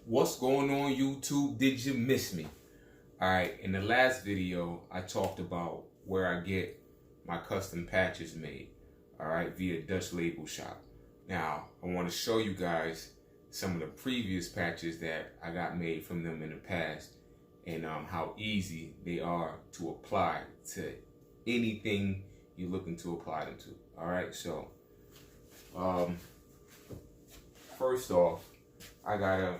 What's going on, YouTube? Did you miss me? Alright, in the last video, I talked about where I get my custom patches made, alright, via Dutch Label Shop. Now, I want to show you guys some of the previous patches that I got made from them in the past, and how easy they are to apply to anything you're looking to apply them to. Alright, so first off, I got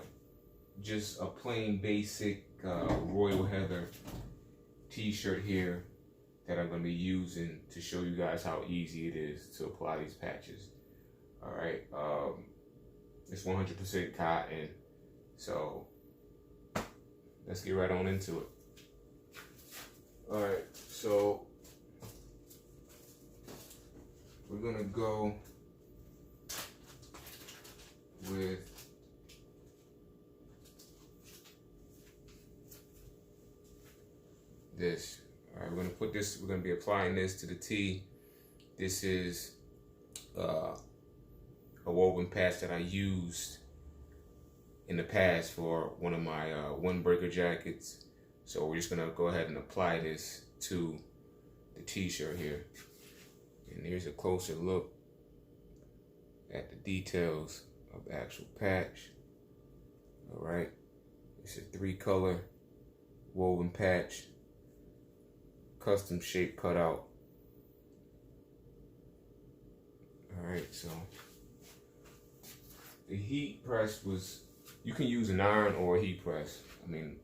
just a plain basic Royal Heather t-shirt here that I'm going to be using to show you guys how easy it is to apply these patches. Alright, it's 100% cotton, so let's get right on into it. Alright, so we're going to go with this. All right, we're gonna put this. We're gonna be applying this to the tee. This is a woven patch that I used in the past for one of my windbreaker jackets. So we're just gonna go ahead and apply this to the t-shirt here. And here's a closer look at the details of the actual patch. All right, it's a 3-color woven patch, custom shape cutout. Alright, so the heat press was, you can use an iron or a heat press. I mean,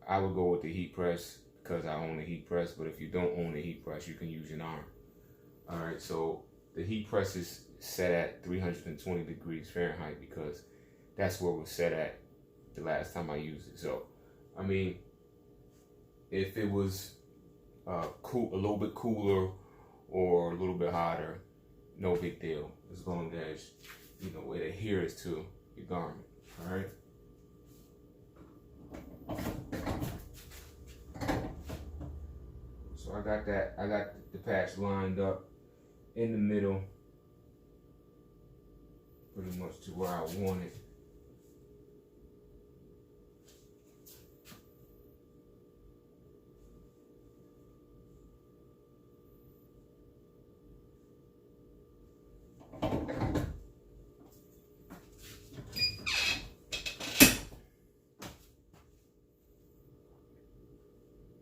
I would go with the heat press because I own a heat press, but if you don't own a heat press, you can use an iron. Alright, so the heat press is set at 320 degrees Fahrenheit because that's where it was set at the last time I used it. So, I mean, if it was cool, a little bit cooler or a little bit hotter, no big deal, as long as you know it adheres to your garment. All right. So I got that. I got the patch lined up in the middle, pretty much to where I want it.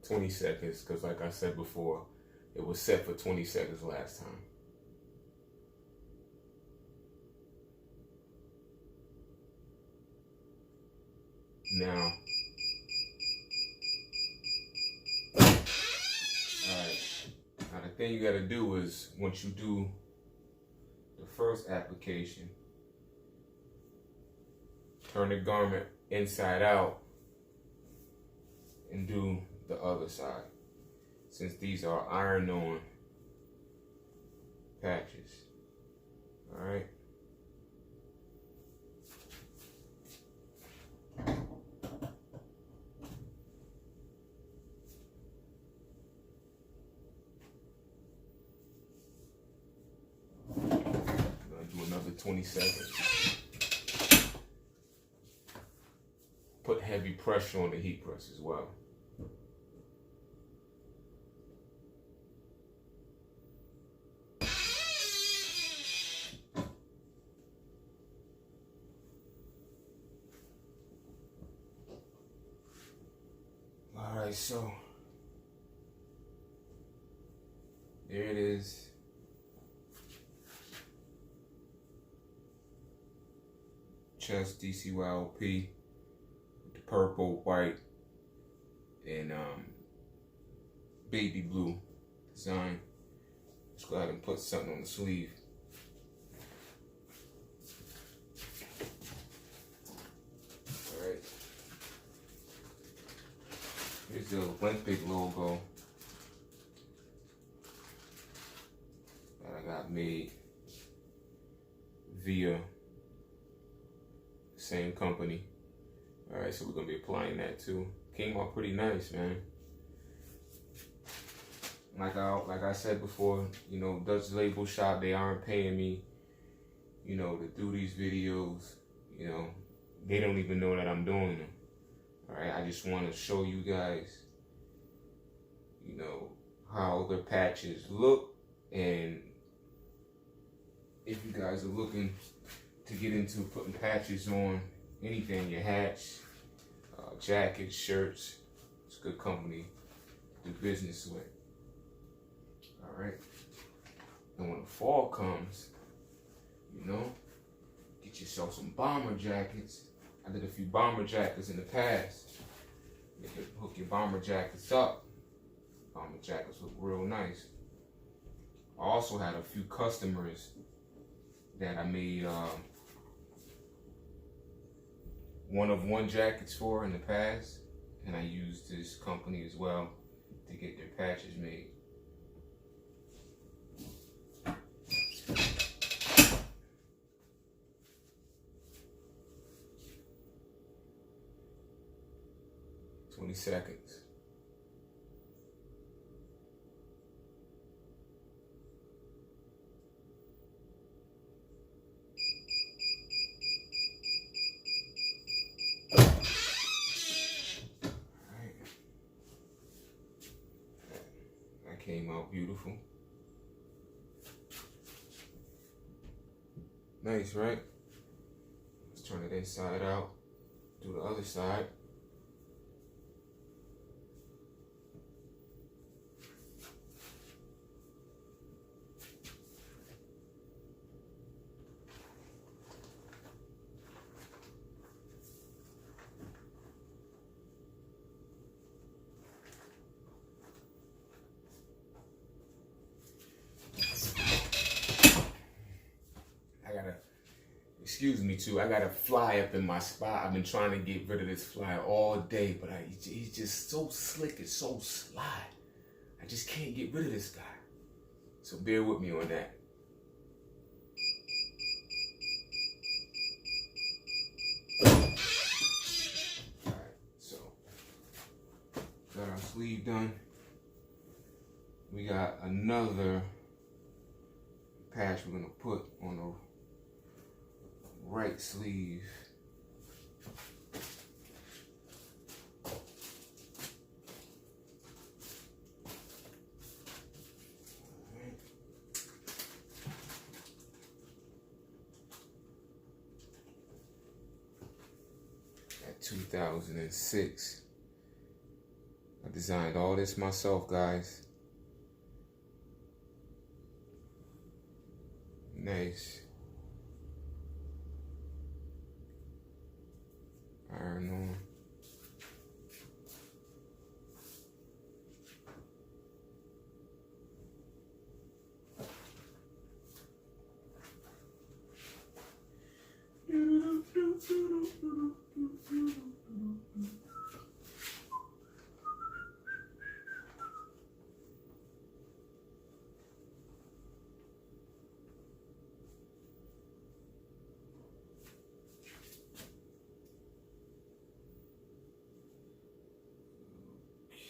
$20 seconds, because like I said before, it was set for 20 seconds last time. Now, alright, now the thing you gotta do is, once you do the first application, turn the garment inside out and do the other side, since these are iron-on patches. All right. I'm gonna do another 20 seconds. Put heavy pressure on the heat press as well. Alright, so there it is. Chest DCYOP with the purple, white, and baby blue design. Let's go ahead and put something on the sleeve. Alright. Here's the Olympic logo that I got made via the same company. Alright, so we're going to be applying that too. Came out pretty nice, man. Like I said before, you know, Dutch Label Shop, they aren't paying me, you know, to do these videos. You know, they don't even know that I'm doing them. All right, I just want to show you guys, you know, how the patches look, and if you guys are looking to get into putting patches on anything, your hats, jackets, shirts, it's a good company to do business with. All right, and when the fall comes, you know, get yourself some bomber jackets. I did a few bomber jackets in the past. You can hook your bomber jackets up. Bomber jackets look real nice. I also had a few customers that I made one-of-one jackets for in the past, and I used this company as well to get their patches made. Seconds. All right. That came out beautiful. Nice, right? Let's turn it inside out. Do the other side. Excuse me too, I got a fly up in my spot. I've been trying to get rid of this fly all day, but he's just so slick and so sly. I just can't get rid of this guy. So bear with me on that. Alright, so got our sleeve done. We got another patch we're gonna put on the right sleeve. At 2006, I designed all this myself, guys. Nice. Iron on.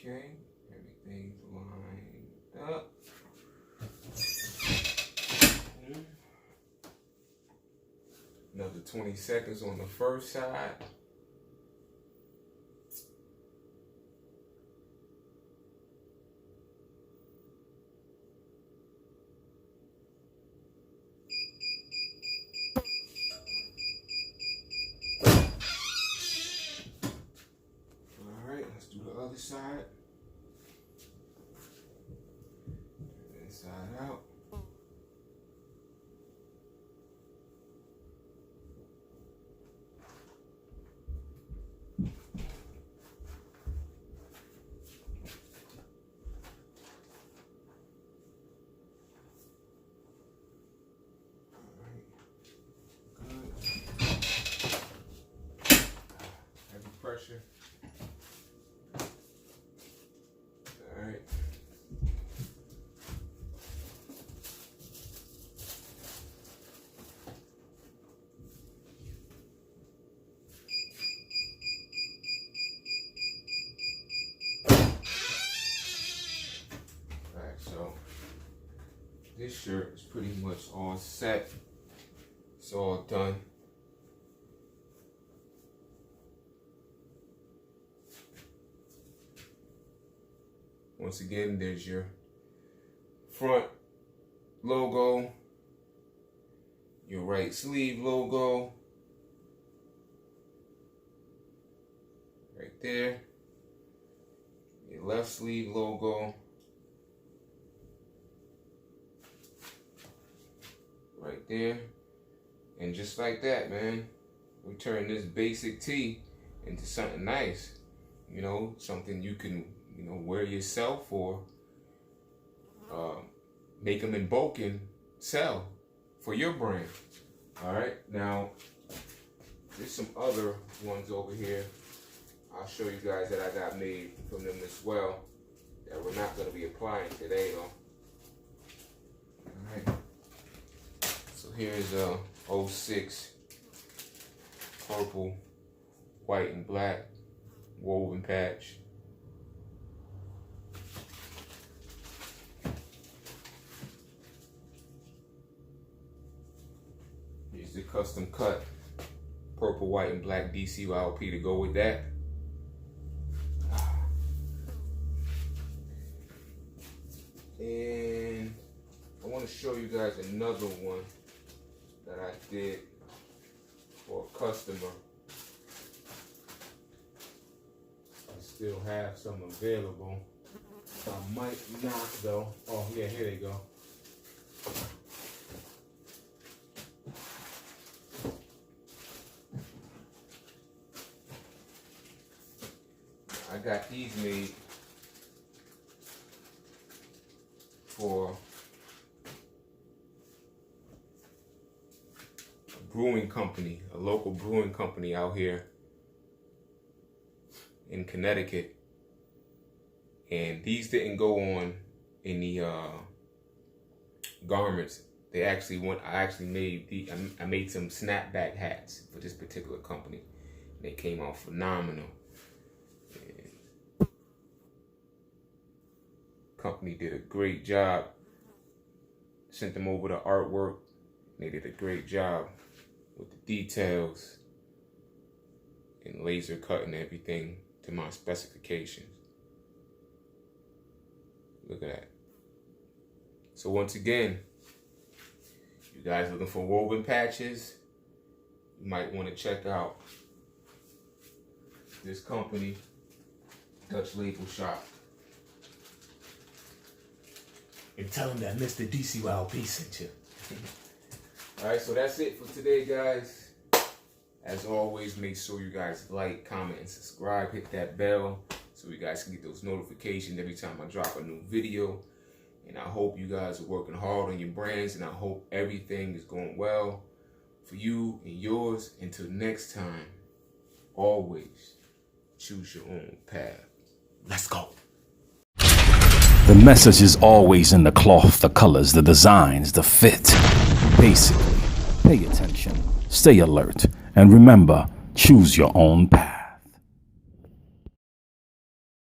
Okay, everything's lined up. Another 20 seconds on the first side. Alright, let's do the other side. Inside out. Pressure. All right. All right, so this shirt is pretty much all set. It's all done. Once again, there's your front logo, your right sleeve logo, right there, your left sleeve logo, right there, and just like that, man, we turn this basic tee into something nice, you know, something you can, you know, wear yourself or make them in bulk and sell for your brand. All right, now there's some other ones over here. I'll show you guys that I got made from them as well that we're not going to be applying today though. All right, so here's a 06 purple, white, and black woven patch. Here's the custom cut purple, white, and black DCYLP to go with that. And I want to show you guys another one that I did for a customer. I still have some available. I might not though. Oh yeah, here they go. I got these made for a brewing company, a local brewing company out here in Connecticut. And these didn't go on in the garments. They actually went, I made some snapback hats for this particular company. They came out phenomenal. Company did a great job. Sent them over the artwork. They did a great job with the details and laser cutting everything to my specifications. Look at that. So once again, you guys looking for woven patches, you might want to check out this company, Dutch Label Shop. And tell them that Mr. DCYLP sent you. Alright, so that's it for today, guys. As always, make sure you guys like, comment, and subscribe. Hit that bell so you guys can get those notifications every time I drop a new video. And I hope you guys are working hard on your brands, and I hope everything is going well for you and yours. Until next time, always choose your own path. Let's go. The message is always in the cloth, the colors, the designs, the fit. Basically, pay attention, stay alert, and remember, choose your own path.